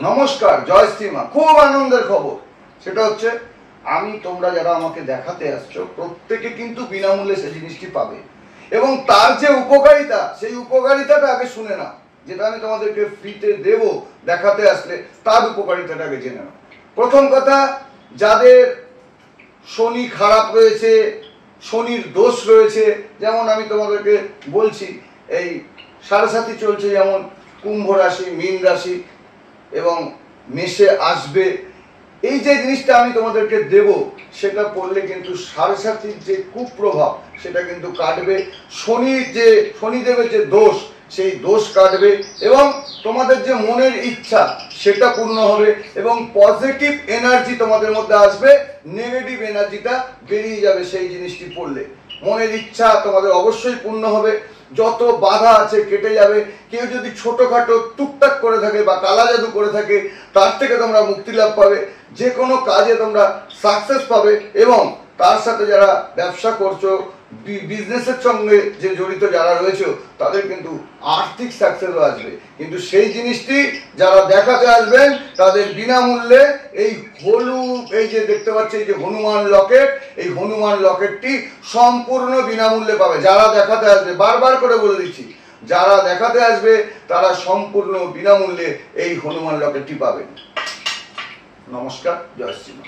নমস্কার, জয় শ্রীমা। খুব আনন্দের খবর, সেটা হচ্ছে আমি তোমরা যারা আমাকে দেখাতে আসছো প্রত্যেকে কিন্তু বিনামূল্যে সেই জিনিসটি পাবে এবং তার যে উপকারিতা সেই উপকারিতাটা আগে শুনে নাও। যেটা আমি তোমাদেরকে ফ্রিতে দেব দেখাতে আসলে তার উপকারিতাটা আগে জেনে নাও। প্রথম কথা, যাদের শনি খারাপ রয়েছে, শনির দোষ রয়েছে, যেমন আমি তোমাদেরকে বলছি এই সাড়ে চলছে, যেমন কুম্ভ রাশি, মীন রাশি এবং মেষে আসবে, এই যে জিনিসটা আমি তোমাদেরকে দেব সেটা পড়লে কিন্তু সাড়ে যে কুপ্রভাব সেটা কিন্তু কাটবে। শনিদেবের যে দোষ সেই দোষ কাটবে এবং তোমাদের যে মনের ইচ্ছা সেটা পূর্ণ হবে এবং পজিটিভ এনার্জি তোমাদের মধ্যে আসবে, নেগেটিভ এনার্জিটা বেরিয়ে যাবে। সেই জিনিসটি পড়লে মনের ইচ্ছা তোমাদের অবশ্যই পূর্ণ হবে, যত বাধা আছে কেটে যাবে। কেউ যদি ছোটখাটো টুকটাক করে থাকে বা কালা জাদু করে থাকে তার থেকে তোমরা মুক্তি লাভ পাবে, যে কোনো কাজে তোমরা সাকসেস পাবে এবং তার সাথে যারা ব্যবসা করছো, বিজনেসের সঙ্গে যে জড়িত যারা রয়েছে তাদের কিন্তু আর্থিক সাকসেসও আসবে। কিন্তু সেই জিনিসটি যারা দেখাতে আসবেন তাদের বিনামূল্যে এই হলুদ, এই যে দেখতে পাচ্ছি এই যে হনুমান লকেট, এই হনুমান লকেটটি সম্পূর্ণ বিনামূল্যে পাবে যারা দেখাতে আসবে। বারবার করে বলে দিচ্ছি, যারা দেখাতে আসবে তারা সম্পূর্ণ বিনামূল্যে এই হনুমান লকেটটি পাবেন। নমস্কার, জয় শ্রীমা।